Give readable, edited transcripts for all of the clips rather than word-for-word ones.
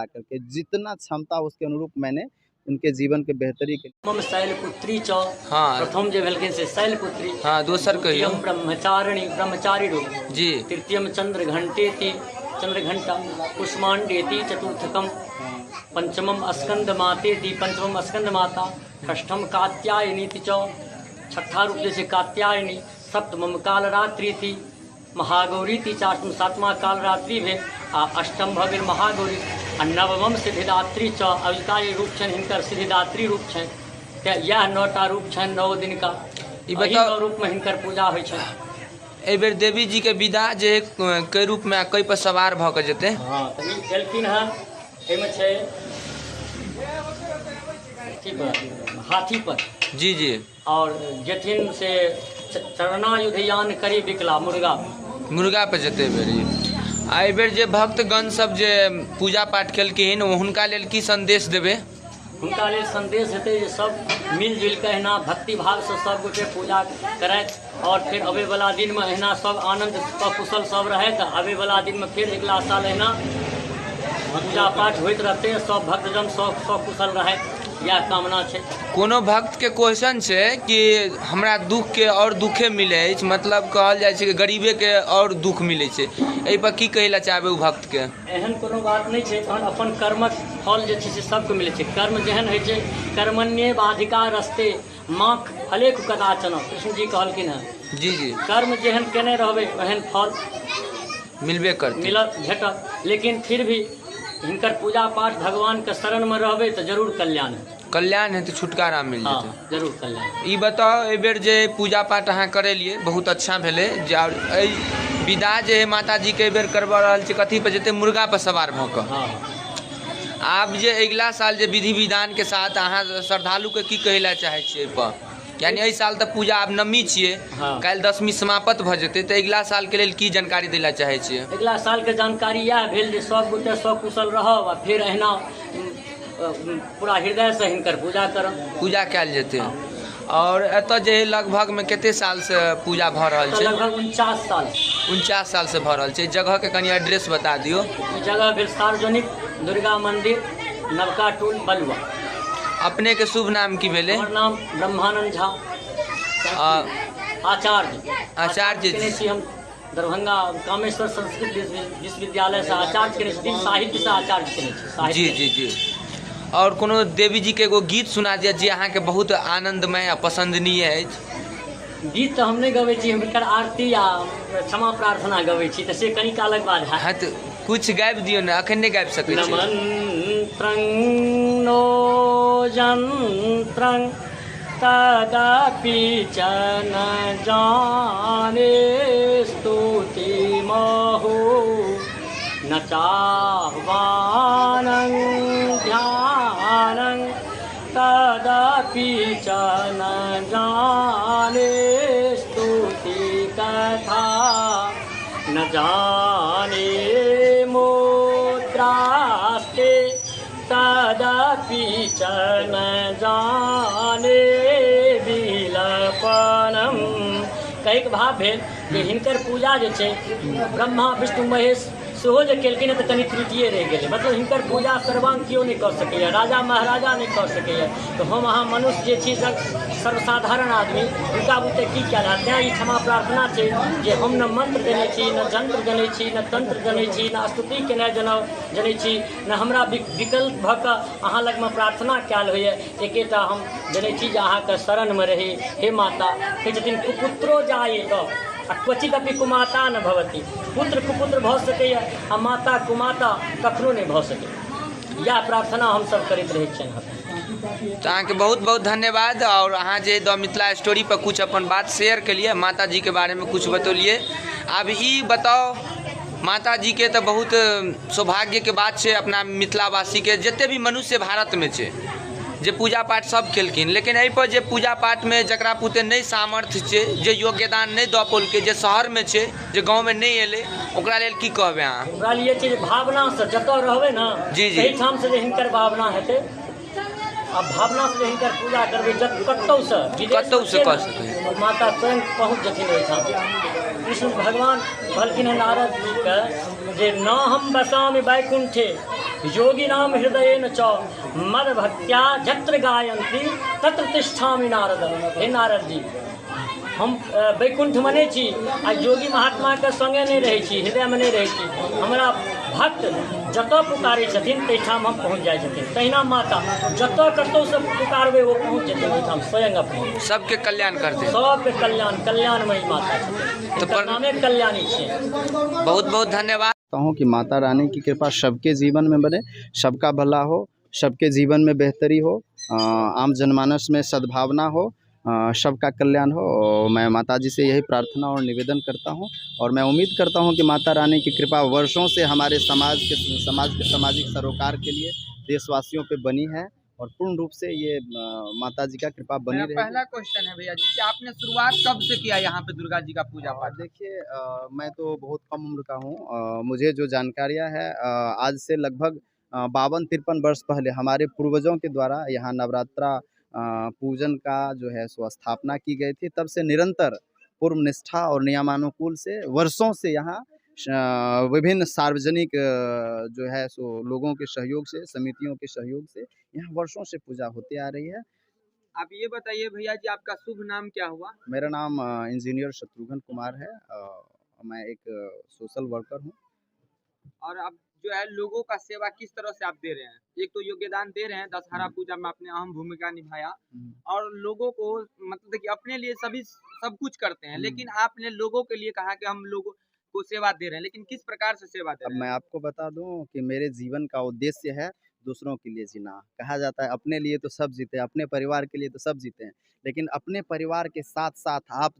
करके जितना क्षमता उसके अनुरूप मैंने उनके जीवन के बेहतरी के शैलपुत्री च हाँ प्रथम जे भेलखिन से शैलपुत्री हाँ दोसर कहियो ब्रह्मचारिणी रूप जी तृतीयम चंद्रघंटेति चंद्रघंटा कुष्मांडेति चतुर्थकम पंचमम स्कंदमातेति पंचमम स्कंदमाता षष्ठम कात्यायनीति च छठा रूप जैसे कात्यायनी सप्तमम कालरात्रि थी महागौरी थी सातवां कालरात्रि भे अष्टम भगल महागौरी नवम सिद्धिदात्री च अविकारी रूप छन हिनकर सिद्धिदात्री रूप छन ते यह 9टा रूप छन 9 दिन का ई बताओ रूप में हिनकर पूजा होय छै। ए बेर देवी जी के विदा जे कई रूप में कई पर सवार भ के जेते हां त ई गेलखिन है एमे छै हाथी पर जी जी और जेथिन से चरणायुधयान करी बिकला मुर्गा पे जते बेरी आई बेर जे भक्तगण सब जे पूजा पाठ केलखिन हुनका लेल की संदेश देबे? हुनका लेल संदेश हेतै जे सब मिलजुल के अहिना भक्ति भाव से सब गोटे पूजा करैत और फिर अबे वाला दिन में अहिना सब आनंद कुशल सब रहे त अबे वाला दिन में फिर अगला साल अहिना पूजा पाठ होइत रहते सब भक्तजन सब कुशल रहे या कामना छै। कोनो भक्त के क्वेश्चन छै कि हमरा दुख के और दुखे मिले मतलब कहल जाय छै कि गरीबे के और दुख मिले छै एहि पर की कहै ला चाहबे उ भक्त के? एहन कोनो बात नहीं छै तहन अपन कर्मक फल जे छै से सबके मिले छै कर्म जेहन होइ छै कर्मण्ये बाधिकारस्ते माँ फलेक कदाचन कृष्ण जी कहलखिन है जी जी कर्म जेहन केने रहबे ओहन फल मिलबे करतै मिलत भेटत लेकिन फिर भी हिनकर पूजा पाठ भगवान के शरण में रहबे तो जरूर कल्याण है तो छुटकारा मिल जेतै जरूर कल्याण। ई बताओ ए बेर जे पूजा पाठ अहाँ करेलिए बहुत अच्छा भेले विदा जे माता जी के बेर करवा रहल छै कथी पर जेते मुर्गा पर सवार भ क आब जे अगला साल जे विधि विधान के साथ अहाँ श्रद्धालु के की कहै ला चाहे छियै पर यानी एहि साल तऽ पूजा आब नवमी छियै काल्हि 10वीं समाप्त भ जेतै तऽ अगला साल के लेल की जानकारी दै ला चाहे छियै? अगला साल के जानकारी यह भेल जे सब गोटे सब कुशल रहब आ फिर अहिना पूरा हृदय से हिनकर पूजा कयल जेतै। और एतऽ जे लगभग में केते साल से पूजा भ रहल छै? लगभग 49 साल से भ रहल छै। जगह के कनी एड्रेस बता दियो। जगह भेल सार्वजनिक दुर्गा मंदिर नवका टोल बलुआ। अपने के शुभ नाम की भेले? हमर नाम ब्रह्मानंद झा आचार्य छी हम दरभंगा कामेश्वर संस्कृत विश्वविद्यालय से आचार्य केने छी साहित्य से आचार्य केने छी। जी जी जी और कोनो देवी जी के एगो गीत सुना दिया जे अहाँ के बहुत आनंदमय आ पसंदनीय है? गीत तो हम नहीं गवे छी हिनकर आरती या क्षमा प्रार्थना गवे छी त से कनी कालक बाद है। हां तो कुछ गाबि दियो ना अखन नहीं गाबि सकै छी। नमन्त्रं नो यंत्रं तदापि च न जाने स्तुति महो न चाह्वानं ध्यानं तदापि च न जाने स्तुति कथा न जाने मुद्रास्ते तदापि च न जाने विलपनम। कईक भाव भेल जे हिनकर पूजा जे छै ब्रह्मा विष्णु महेश सेहो जे केलखिन तऽ कनि त्रुटिए रहि गेलै मतलब हिनकर पूजा सर्वांग केओ नहीं कर सकैए राजा महाराजा नहीं कर सकैए तो हम अहाँ मनुष्य जे छी सर्वसाधारण आदमी हुनका बुते की कयल है तैँ ई क्षमा प्रार्थना छै जे हम न मंत्र जनै छी न जंत्र जनै छी न तंत्र जनै छी न स्तुति केनाइ जनै छी न हमरा विकल्प भऽ कऽ अहाँ लगमे प्रार्थना कयल होइए एकेटा हम जनै छी जे अहाँके शरणमे रही हे माता। कहै छथिन कुपुत्रो जायेत आ क्वचित अपि कुमाता न भवति पुत्र कुपुत्र भऽ सकैए आ माता कुमाता कखनो नहीं भऽ सकैए यह प्रार्थना हम सब करैत रहै छियनि। तो अहाँके बहुत बहुत धन्यवाद और अहाँ जे द मिथिला स्टोरी पर कुछ अपन बात शेयर केलिए माता जी के बारे में कुछ बतौलिए। अब ई बताओ माता जी के तो बहुत सौभाग्य के बात है अपना मिथिलावासी के जते भी मनुष्य भारत में है जे पूजा पाठ सब केलखिन लेकिन एहि पर जे पूजा पाठ में जकरा पुते नहीं सामर्थ्य छै जे योगदान नहीं दऽ पौलकै जे शहर में छै जे गाँव में नहीं एलै ओकरा लेल की कहबै अहाँ? ओकरा लिए छै जे भावना से जतऽ रहबै ना जी जी एहि ठाम से जे हिनकर भावना हेतै आ भावना से जे हिनकर पूजा करबै कतौ से कऽ सकै और माता स्वयं पहुँच जथिन ओहिठाम। कृष्ण भगवान कहलखिन हँ नारद जी के जे न हम बसामि वैकुंठे योगी नाम हृदय न च मद भक्त्या जत्र गायंत्री तत्र तिष्ठामि नारद। हे नारद जी, हम वैकुंठ मने छी आ योगी महात्मा के संगे नहीं रहे छी, हृदय में नहीं रहे छी। हमारा भक्त जतऽ पुकारे छथिन तहिठाम हम पहुँच जाइ छथिन। तहिना माता जतऽ कतौ से पुकारबे वो पहुँच जेथिन ओहिठाम स्वयं अपने। सबके कल्याण करते हैं। सबके कल्याणमयी माता छथिन, तो तो नामे कल्याणी छियै। बहुत बहुत धन्यवाद। हूँ कि माता रानी की कृपा सबके जीवन में बने, सबका भला हो, सबके जीवन में बेहतरी हो, आम जनमानस में सद्भावना हो, सबका कल्याण हो। और मैं माता जी से यही प्रार्थना और निवेदन करता हूँ और मैं उम्मीद करता हूँ कि माता रानी की कृपा वर्षों से हमारे समाज के सामाजिक सरोकार के लिए देशवासियों पे बनी है और पूर्ण रूप से ये माता जी का कृपा बनी मेरा रहेगी। पहला क्वेश्चन है भैया जी कि आपने शुरुआत कब से किया यहाँ पे दुर्गा जी का पूजा पाठ? देखिए, मैं तो बहुत कम उम्र का हूँ। मुझे जो जानकारियाँ है, आज से लगभग 52-53 वर्ष पहले हमारे पूर्वजों के द्वारा यहाँ नवरात्रा पूजन का जो है सो स्थापना की गई थी। तब से निरंतर पूर्व निष्ठा और नियमानुकूल से वर्षों से यहाँ विभिन्न सार्वजनिक जो है सो लोगों के सहयोग से, समितियों के सहयोग से यहाँ वर्षों से पूजा होती आ रही है। आप ये बताइए भैया जी, आपका शुभ नाम क्या हुआ? मेरा नाम इंजीनियर शत्रुघ्न कुमार है। मैं एक सोशल वर्कर हूँ। और अब जो है लोगों का सेवा किस तरह से आप दे रहे हैं? एक तो योगदान दे रहे हैं, दशहरा पूजा में आपने अहम भूमिका निभाया और लोगों को मतलब देखिए अपने लिए सभी सब कुछ करते हैं, लेकिन आपने लोगों के लिए कहा कि हम लोगों को सेवा दे रहे हैं, लेकिन किस प्रकार से सेवा दे अब रहे मैं हैं? आपको बता दूं कि मेरे जीवन का उद्देश्य है दूसरों के लिए जीना। कहा जाता है अपने लिए तो सब जीते, अपने परिवार के लिए तो सब जीते हैं, लेकिन अपने परिवार के साथ-साथ आप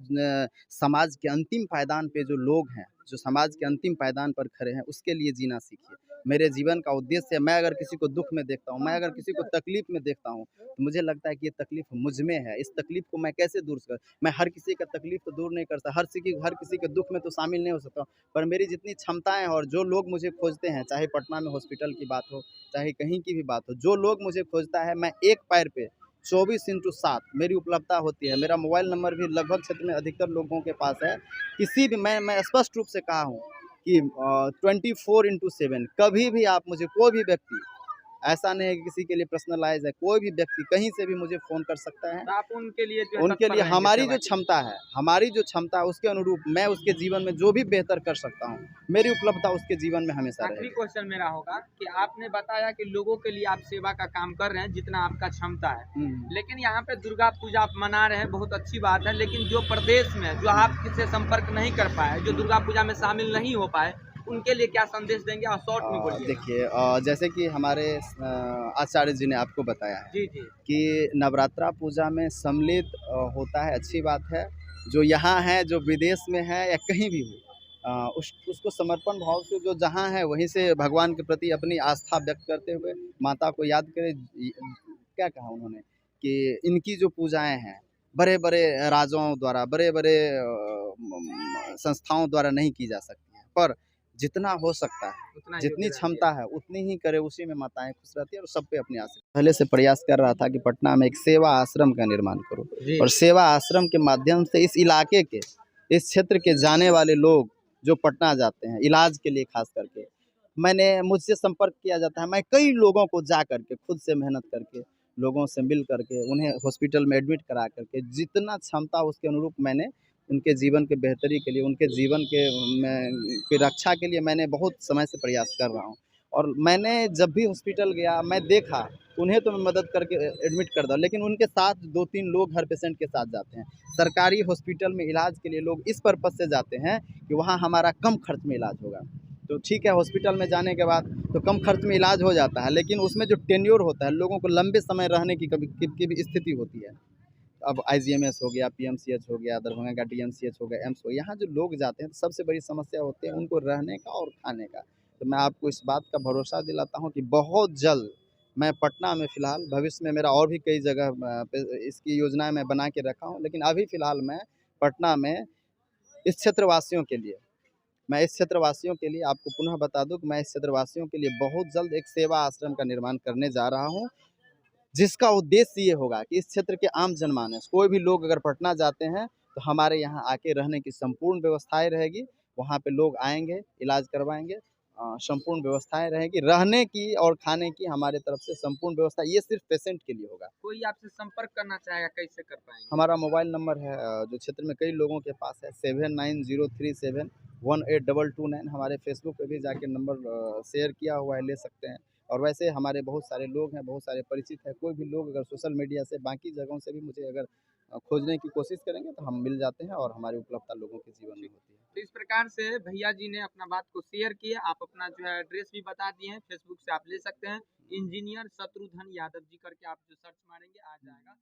समाज के अंतिम पायदान पे जो लोग हैं, जो समाज के अंतिम पायदान पर खड़े हैं, उसके लिए जीना सीखिए। मेरे जीवन का उद्देश्य है, मैं अगर किसी को दुःख में देखता हूँ, मैं अगर किसी को तकलीफ़ में देखता हूँ, तो मुझे लगता है कि ये तकलीफ़ मुझ में है। इस तकलीफ़ को मैं कैसे दूर कर मैं हर किसी का तकलीफ़ तो दूर नहीं कर सकता, हर किसी के दुःख में तो शामिल नहीं हो सकता। पर मेरी जितनी क्षमताएँ और जो लोग मुझे खोजते हैं, चाहे पटना में हॉस्पिटल की बात हो, चाहे कहीं की भी बात हो, जो लोग मुझे खोजता है, मैं एक पैर पे 24/7 मेरी उपलब्धता होती है। मेरा मोबाइल नंबर भी लगभग क्षेत्र में अधिकतर लोगों के पास है। किसी भी मैं स्पष्ट रूप से कहा हूँ कि 24/7 कभी भी आप मुझे कोई भी व्यक्ति, ऐसा नहीं है कि किसी के लिए पर्सनलाइज़ है, कोई भी व्यक्ति कहीं से भी मुझे फ़ोन कर सकता है। तो आप उनके लिए जो है उनके तत्पर लिए रहेंगे हमारी सेवा जो के लिए। क्षमता है उसके अनुरूप मैं उसके जीवन में जो भी बेहतर कर सकता हूँ, मेरी उपलब्धता उसके जीवन में हमेशा आखिरी रहेगी। क्वेश्चन मेरा होगा कि आपने बताया कि लोगों के लिए आप सेवा का काम कर रहे हैं जितना आपका क्षमता है, लेकिन यहाँ पे दुर्गा पूजा आप मना रहे हैं, बहुत अच्छी बात है, लेकिन जो प्रदेश में जो आप किससे संपर्क नहीं कर पाए, जो दुर्गा पूजा में शामिल नहीं हो पाए, उनके लिए क्या संदेश देंगे और शॉर्ट में बोलिए। देखिए, जैसे कि हमारे आचार्य जी ने आपको बताया है जी जी कि नवरात्रा पूजा में सम्मिलित होता है, अच्छी बात है। जो यहाँ है, जो विदेश में है या कहीं भी हो, उसको समर्पण भाव से जो जहाँ है वहीं से भगवान के प्रति अपनी आस्था व्यक्त करते हुए माता को याद करें। क्या कहा उन्होंने कि इनकी जो पूजाएं हैं बड़े-बड़े राजाओं द्वारा, बड़े-बड़े संस्थाओं द्वारा नहीं की जा सकती हैं, पर जितना हो सकता है, उतना जितनी योगदान क्षमता है उतनी ही करे, उसी में माताएं खुश रहती है और सब पे अपनी आस पहले से प्रयास कर रहा था कि पटना में एक सेवा आश्रम का निर्माण करो जी। और सेवा आश्रम के माध्यम से इस इलाके के, इस क्षेत्र के जाने वाले लोग जो पटना जाते हैं इलाज के लिए, खास करके मुझसे संपर्क किया जाता है। मैं कई लोगों को जा करके खुद से मेहनत करके, लोगों से मिल करके, उन्हें हॉस्पिटल में एडमिट करा करके, जितना क्षमता उसके अनुरूप मैंने उनके जीवन के बेहतरी के लिए, उनके जीवन की रक्षा के लिए मैंने बहुत समय से प्रयास कर रहा हूँ। और मैंने जब भी हॉस्पिटल गया, मैं देखा, उन्हें तो मैं मदद करके एडमिट कर दूँ, लेकिन उनके साथ 2-3 लोग हर पेशेंट के साथ जाते हैं। सरकारी हॉस्पिटल में इलाज के लिए लोग इस पर्पज़ से जाते हैं कि वहाँ हमारा कम खर्च में इलाज होगा। तो ठीक है, हॉस्पिटल में जाने के बाद तो कम खर्च में इलाज हो जाता है, लेकिन उसमें जो टेन्योर होता है, लोगों को लंबे समय रहने की की भी स्थिति होती है। अब आईजीएमएस हो गया, पीएमसीएच हो गया, दरभंगा का डीएमसीएच हो गया, एम्स हो गया, यहाँ जो लोग जाते हैं तो सबसे बड़ी समस्या होती है उनको रहने का और खाने का। तो मैं आपको इस बात का भरोसा दिलाता हूँ कि बहुत जल्द मैं पटना में, फ़िलहाल भविष्य में मेरा और भी कई जगह पे इसकी योजनाएँ मैं बना के रखा हूँ, लेकिन अभी फ़िलहाल मैं पटना में इस क्षेत्रवासियों के लिए, आपको पुनः बता दूँ कि मैं इस क्षेत्रवासियों के लिए बहुत जल्द एक सेवा आश्रम का निर्माण करने जा रहा हूँ। जिसका उद्देश्य ये होगा कि इस क्षेत्र के आम जनमानस कोई भी लोग अगर पटना जाते हैं तो हमारे यहाँ आके रहने की संपूर्ण व्यवस्थाएं रहेगी। वहाँ पे लोग आएंगे, इलाज करवाएंगे, संपूर्ण व्यवस्थाएं रहेगी रहने की और खाने की। हमारे तरफ से संपूर्ण व्यवस्था ये सिर्फ पेशेंट के लिए होगा। कोई आपसे संपर्क करना चाहेगा, कैसे कर पाएंगे? हमारा मोबाइल नंबर है जो क्षेत्र में कई लोगों के पास है 7903718229। हमारे फेसबुक पे भी जाके नंबर शेयर किया हुआ है, ले सकते हैं। और वैसे हमारे बहुत सारे लोग हैं, बहुत सारे परिचित हैं। कोई भी लोग अगर सोशल मीडिया से बाकी जगहों से भी मुझे अगर खोजने की कोशिश करेंगे तो हम मिल जाते हैं और हमारी उपलब्धता लोगों के जीवन में होती है। तो इस प्रकार से भैया जी ने अपना बात को शेयर किया। आप अपना जो है एड्रेस भी बता दिए हैं, फेसबुक से आप ले सकते हैं। इंजीनियर शत्रुघ्न यादव जी करके आप जो सर्च मारेंगे आ जाएगा।